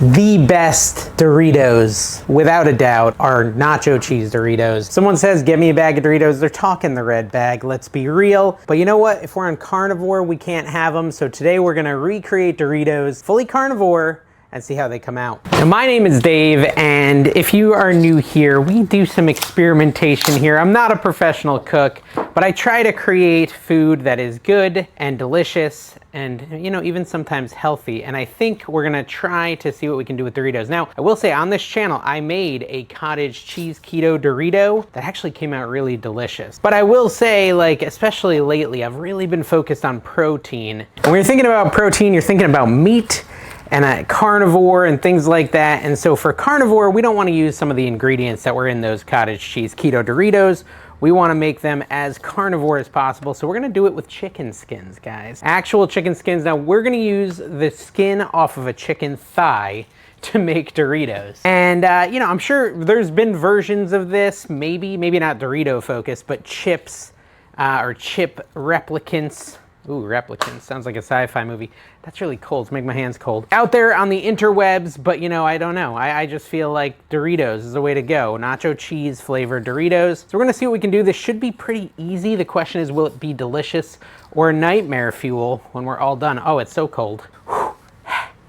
The best Doritos, without a doubt, are nacho cheese Doritos. Someone says, get me a bag of Doritos. They're talking the red bag, let's be real. But you know what? If we're on carnivore, we can't have them. So today we're gonna recreate Doritos fully carnivore and see how they come out. Now, my name is Dave, and if you are new here, we do some experimentation here. I'm not a professional cook, but I try to create food that is good and delicious and, you know, even sometimes healthy. And I think we're gonna try to see what we can do with Doritos. Now, I will say on this channel, I made a cottage cheese keto Dorito that actually came out really delicious. But I will say, like, especially lately, I've really been focused on protein. And when you're thinking about protein, you're thinking about meat and a carnivore and things like that. And so for carnivore, we don't want to use some of the ingredients that were in those cottage cheese keto Doritos. We want to make them as carnivore as possible. So we're going to do it with chicken skins, guys. Actual chicken skins. Now we're going to use the skin off of a chicken thigh to make Doritos. And you know, I'm sure there's been versions of this, maybe not Dorito focused, but chips or chip replicants. Ooh, replicants, sounds like a sci-fi movie. That's really cold, it's making my hands cold. Out there on the interwebs, but you know, I don't know. I just feel like Doritos is the way to go. Nacho cheese flavored Doritos. So we're gonna see what we can do. This should be pretty easy. The question is, will it be delicious or nightmare fuel when we're all done? Oh, it's so cold. Whew.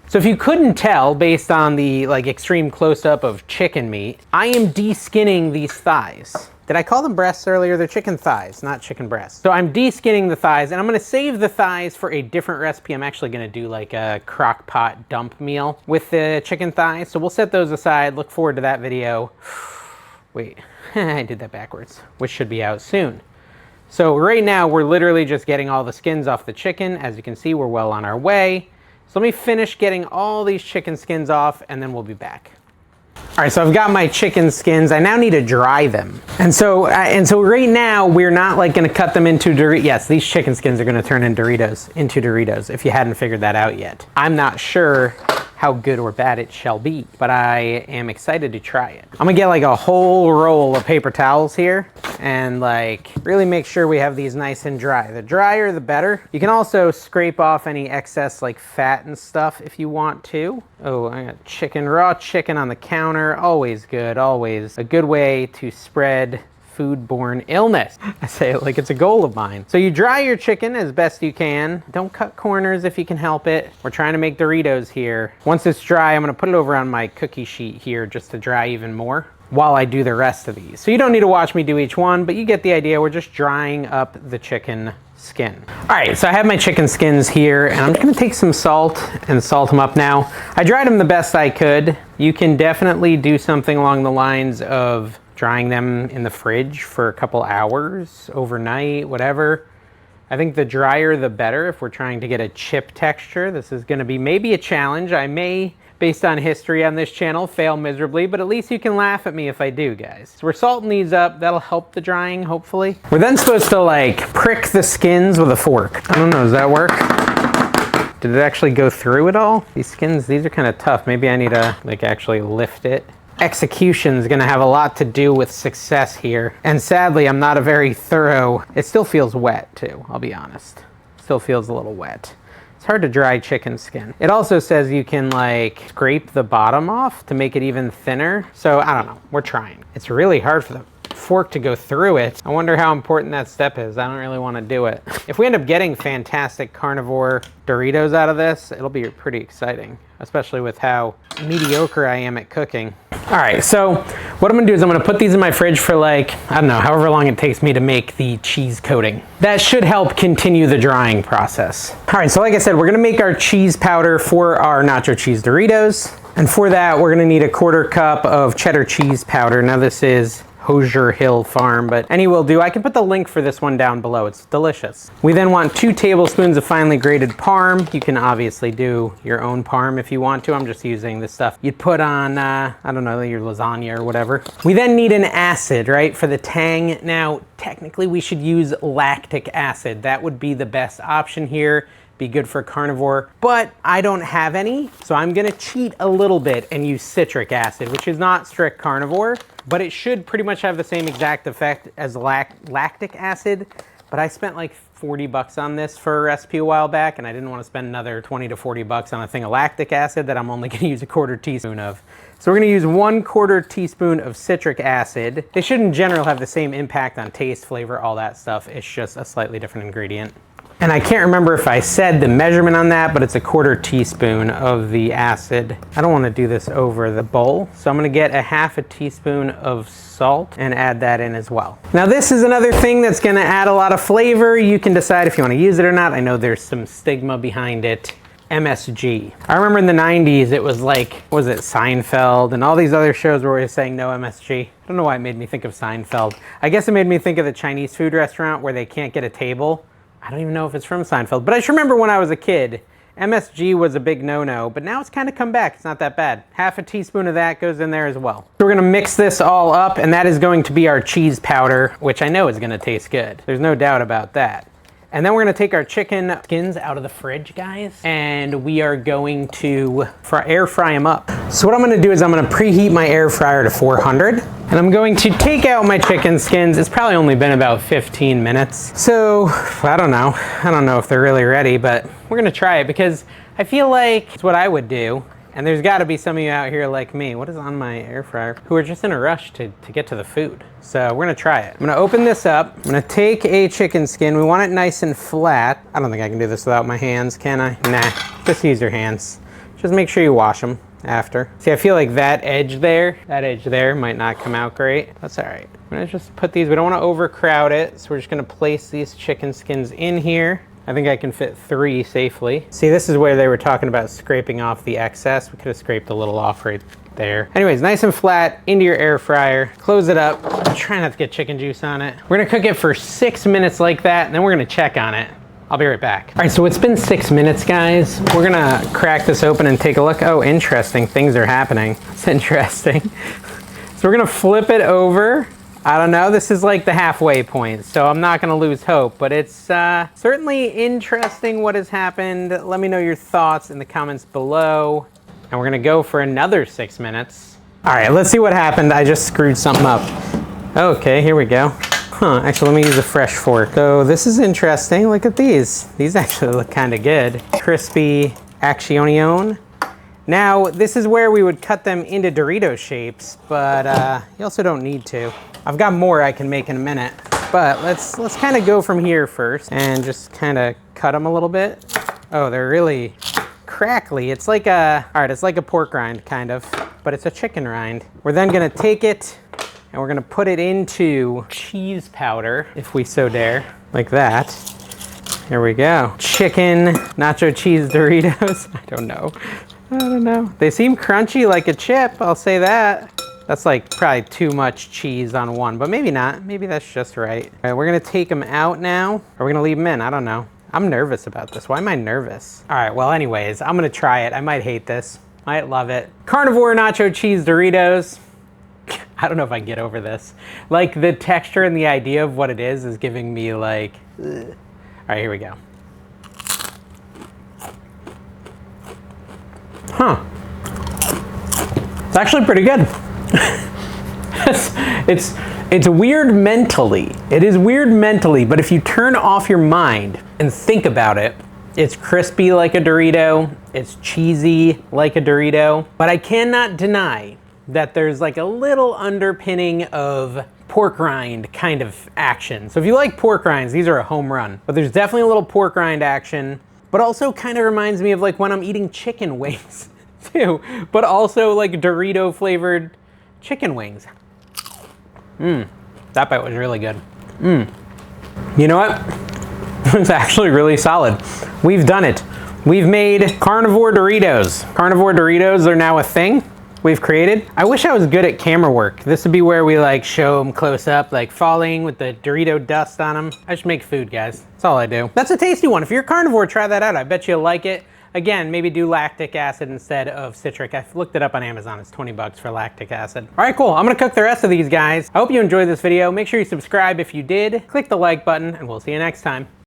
So if you couldn't tell based on the like extreme close-up of chicken meat, I am de-skinning these thighs. Did I call them breasts earlier? They're chicken thighs, not chicken breasts. So I'm de-skinning the thighs, and I'm gonna save the thighs for a different recipe. I'm actually gonna do like a crock pot dump meal with the chicken thighs. So we'll set those aside. Look forward to that video. Wait, I did that backwards, which should be out soon. So right now, we're literally just getting all the skins off the chicken. As you can see, we're well on our way. So let me finish getting all these chicken skins off, and then we'll be back. All right, so I've got my chicken skins. I now need to dry them. And so right now, we're not like gonna cut them into Doritos. Yes, these chicken skins are gonna turn into Doritos, if you hadn't figured that out yet. I'm not sure how good or bad it shall be, but I am excited to try it. I'm gonna get like a whole roll of paper towels here and like really make sure we have these nice and dry. The drier, the better. You can also scrape off any excess like fat and stuff if you want to. Oh, I got chicken, raw chicken on the counter. Always good, always a good way to spread foodborne illness. I say it like it's a goal of mine. So you dry your chicken as best you can. Don't cut corners if you can help it. We're trying to make Doritos here. Once it's dry, I'm gonna put it over on my cookie sheet here just to dry even more while I do the rest of these. So you don't need to watch me do each one, but you get the idea. We're just drying up the chicken skin. All right, so I have my chicken skins here, and I'm just gonna take some salt and salt them up now. I dried them the best I could. You can definitely do something along the lines of drying them in the fridge for a couple hours, overnight, whatever. I think the drier the better if we're trying to get a chip texture. This is gonna be maybe a challenge. I may, based on history on this channel, fail miserably, but at least you can laugh at me if I do, guys. So we're salting these up. That'll help the drying, hopefully. We're then supposed to like prick the skins with a fork. I don't know, does that work? Did it actually go through it all? These skins, these are kind of tough. Maybe I need to like actually lift it. Execution is gonna have a lot to do with success here. And sadly, I'm not a very thorough, it still feels wet too, I'll be honest. Still feels a little wet. It's hard to dry chicken skin. It also says you can like scrape the bottom off to make it even thinner. So I don't know, we're trying. It's really hard for the fork to go through it. I wonder how important that step is. I don't really want to do it. If we end up getting fantastic carnivore Doritos out of this, it'll be pretty exciting, especially with how mediocre I am at cooking. All right, so what I'm gonna do is I'm gonna put these in my fridge for like, I don't know, however long it takes me to make the cheese coating. That should help continue the drying process. All right, so like I said, we're gonna make our cheese powder for our nacho cheese Doritos. And for that, we're gonna need a 1/4 cup of cheddar cheese powder. Now this is Hoosier Hill Farm, but any will do. I can put the link for this one down below. It's delicious. We then want 2 tablespoons of finely grated parm. You can obviously do your own parm if you want to. I'm just using the stuff you'd put on, I don't know, your lasagna or whatever. We then need an acid, right, for the tang. Now, technically we should use lactic acid. That would be the best option here. Be good for carnivore, but I don't have any, so I'm gonna cheat a little bit and use citric acid, which is not strict carnivore, but it should pretty much have the same exact effect as lactic acid. But I spent like 40 bucks on this for a recipe a while back, and I didn't want to spend another 20 to 40 bucks on a thing of lactic acid that I'm only going to use a 1/4 teaspoon of. So we're going to use 1/4 teaspoon of citric acid. They should in general have the same impact on taste, flavor, all that stuff. It's just a slightly different ingredient. And I can't remember if I said the measurement on that, but it's a 1/4 teaspoon of the acid. I don't want to do this over the bowl, so I'm going to get a 1/2 teaspoon of salt and add that in as well. Now this is another thing that's going to add a lot of flavor. You can decide if you want to use it or not. I know there's some stigma behind it. MSG. I remember in the 90s it was like, what was it, Seinfeld and all these other shows were always saying no MSG. I don't know why it made me think of Seinfeld. I guess it made me think of the Chinese food restaurant where they can't get a table. I don't even know if it's from Seinfeld, but I just remember when I was a kid, MSG was a big no-no, but now it's kind of come back. It's not that bad. 1/2 teaspoon of that goes in there as well. So we're gonna mix this all up, and that is going to be our cheese powder, which I know is gonna taste good. There's no doubt about that. And then we're gonna take our chicken skins out of the fridge, guys, and we are going to air fry them up. So what I'm gonna do is I'm gonna preheat my air fryer to 400, and I'm going to take out my chicken skins. It's probably only been about 15 minutes. So I don't know if they're really ready, but we're gonna try it because I feel like it's what I would do. And there's gotta be some of you out here like me, what is on my air fryer, who are just in a rush to get to the food. So we're gonna try it. I'm gonna open this up. I'm gonna take a chicken skin. We want it nice and flat. I don't think I can do this without my hands, can I? Nah, just use your hands. Just make sure you wash them after. See, I feel like that edge there might not come out great. That's all right. I'm gonna just put these, we don't wanna overcrowd it, so we're just gonna place these chicken skins in here. I think I can fit 3 safely. See, this is where they were talking about scraping off the excess. We could have scraped a little off right there. Anyways, nice and flat, into your air fryer. Close it up. Try not to get chicken juice on it. We're gonna cook it for 6 minutes like that, and then we're gonna check on it. I'll be right back. All right, so it's been 6 minutes, guys. We're gonna crack this open and take a look. Oh, interesting, things are happening. It's interesting. So we're gonna flip it over. I don't know, this is like the halfway point, so I'm not gonna lose hope, but it's certainly interesting what has happened. Let me know your thoughts in the comments below. And we're gonna go for another 6 minutes. All right, let's see what happened. I just screwed something up. Okay, here we go. Actually, let me use a fresh fork. So this is interesting, look at these. These actually look kinda good. Crispy accionione. Now, this is where we would cut them into Dorito shapes, but you also don't need to. I've got more I can make in a minute, but let's kind of go from here first and just kind of cut them a little bit. Oh, they're really crackly. It's like it's like a pork rind kind of, but it's a chicken rind. We're then gonna take it and we're gonna put it into cheese powder, if we so dare, like that. Here we go. Chicken nacho cheese Doritos. I don't know. They seem crunchy like a chip, I'll say that. That's like probably too much cheese on one, but maybe not. Maybe that's just right. All right, we're gonna take them out now. Or we're gonna leave them in, I don't know. I'm nervous about this. Why am I nervous? All right, well anyways, I'm gonna try it. I might hate this, might love it. Carnivore nacho cheese Doritos. I don't know if I can get over this. Like the texture and the idea of what it is giving me like, ugh. All right, here we go. Huh. It's actually pretty good. It's weird mentally. It is weird mentally, but if you turn off your mind and think about it, it's crispy like a Dorito, it's cheesy like a Dorito, but I cannot deny that there's like a little underpinning of pork rind kind of action. So if you like pork rinds, these are a home run, but there's definitely a little pork rind action, but also kind of reminds me of like when I'm eating chicken wings too, but also like Dorito flavored chicken wings. That bite was really good. You know what? It's actually really solid. We've done it. We've made carnivore Doritos. Carnivore Doritos are now a thing we've created. I wish I was good at camera work. This would be where we like show them close up, like falling with the Dorito dust on them. I just make food, guys. That's all I do. That's a tasty one. If you're a carnivore, try that out. I bet you'll like it. Again, maybe do lactic acid instead of citric. I've looked it up on Amazon. It's 20 bucks for lactic acid. All right, cool. I'm gonna cook the rest of these guys. I hope you enjoyed this video. Make sure you subscribe if you did. Click the like button, and we'll see you next time.